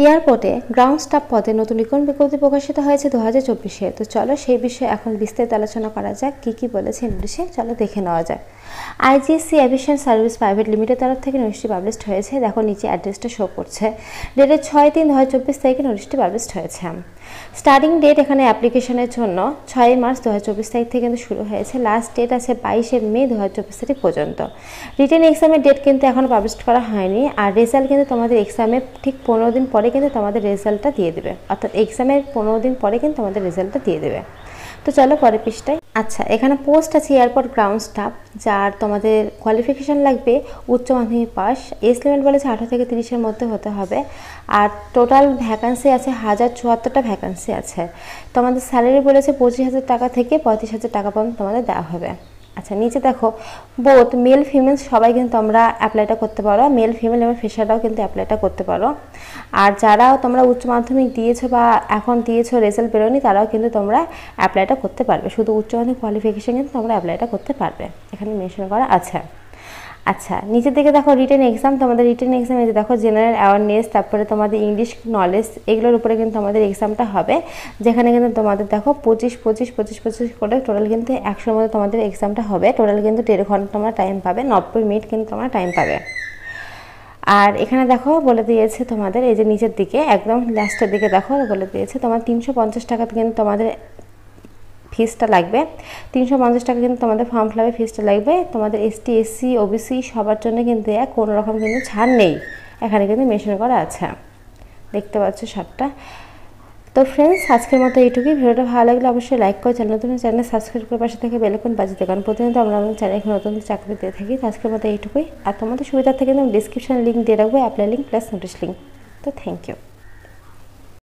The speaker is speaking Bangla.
এয়ারপোর্টে গ্রাউন্ড স্টাফ পদে নতুন রিক্রুটমেন্ট বিজ্ঞপ্তি প্রকাশিত হয়েছে 2024-এ। তো চলো সেই বিষয়ে এখন বিস্তারিত আলোচনা করা যাক। কী বলেছে নোটিশে, চলো দেখে নেওয়া যাক। আইজিএসসি এভিয়েশন সার্ভিস প্রাইভেট লিমিটেড তরফ থেকে নোটিশটি পাবলিশড হয়েছে। দেখো নিচে অ্যাড্রেসটা শো করছে। ডেটের 6/3/2024 তারিখে নোটিশটি পাবলিশড হয়েছে। স্টার্টিং ডেট এখানে অ্যাপ্লিকেশনের জন্য 6 মার্চ 2024 তারিখ থেকে কিন্তু শুরু হয়েছে। লাস্ট ডেট আছে 22 মে 2024 তারিখ পর্যন্ত। রিটেন এক্সামের ডেট কিন্তু এখনও পাবলিশ করা হয়নি। আর রেজাল্ট কিন্তু তোমাদের এক্সামের ঠিক 15 দিন পরে কিন্তু তোমাদের রেজাল্টটা দিয়ে দেবে, অর্থাৎ এক্সামের 15 দিন পরে কিন্তু তোমাদের রেজাল্টটা দিয়ে দেবে। তো চলো পরের পৃষ্ঠায়। আচ্ছা, এখানে পোস্ট আছে এয়ারপোর্ট গ্রাউন্ড স্টাফ, যার তোমাদের কোয়ালিফিকেশান লাগবে উচ্চ মাধ্যমিক পাস। এজ লিমিট বলেছে 18 থেকে 30-এর মধ্যে হতে হবে। আর টোটাল ভ্যাকান্সি আছে 1074টা ভ্যাকান্সি আছে। তোমাদের স্যালারি বলেছে 25,000 টাকা থেকে 35,000 টাকা পর্যন্ত তোমাদের দেওয়া হবে। আচ্ছা, নিচে দেখো বোথ মেল ফিমেল সবাই কিন্তু তোমরা অ্যাপ্লাইটা করতে পারো। মেল ফিমেল এবং ফ্রেশাররাও কিন্তু অ্যাপ্লাইটা করতে পারো। আর যারা তোমরা উচ্চ মাধ্যমিক দিয়েছো বা এখন দিয়েছো, রেজাল্ট বেরোয়নি, তারাও কিন্তু তোমরা অ্যাপ্লাইটা করতে পারবে। শুধু উচ্চ মাধ্যমিক কোয়ালিফিকেশান কিন্তু তোমরা অ্যাপ্লাইটা করতে পারবে, এখানে মেনশন করা আছে। আচ্ছা, নিচের দিকে দেখো রিটেন এক্সাম। তোমাদের রিটেন এক্সাম এই যে দেখো জেনারেল অ্যাওয়ারনেস, তারপরে তোমাদের ইংলিশ নলেজ, এগুলোর উপরে কিন্তু আমাদের এক্সামটা হবে। যেখানে কিন্তু তোমাদের দেখো 25 করে টোটাল কিন্তু 100-এর মধ্যে তোমাদের এক্সামটা হবে। টোটাল কিন্তু 1.5 ঘন্টা তোমরা টাইম পাবে, 90 মিনিট কিন্তু তোমরা টাইম পাবে। আর এখানে দেখো বলে দিয়েছে তোমাদের এই যে নিচের দিকে একদম লাস্টের দিকে দেখো বলে দিয়েছে তোমার 350 টাকাতে কিন্তু তোমাদের ফিসটা লাগবে। 350 টাকা কিন্তু তোমাদের ফর্ম ফিল আপের ফিসটা লাগবে। তোমাদের এসটি, এসসি, ওবিসি সবার জন্য কিন্তু কোনো রকম কিন্তু ছাড় নেই, এখানে কিন্তু মেনশন করা আছে, দেখতে পাচ্ছ সবটা। তো ফ্রেন্ডস, আজকের মতো এইটুকুই। ভিডিওটা ভালো লাগলে অবশ্যই লাইক করে চ্যানেল সাবস্ক্রাইব করে পাশে থেকে বেল আইকন বাজিয়ে দেবেন। প্রতিদিন আমরা আমাদের চ্যানেলে নতুন চাকরি দিয়ে থাকি। আজকের মতো এইটুকুই। আর তোমাদের সুবিধা থেকে আমি ডিসক্রিপশন লিঙ্ক দিয়ে রাখবো, apply link plus notice link. তো থ্যাংক ইউ।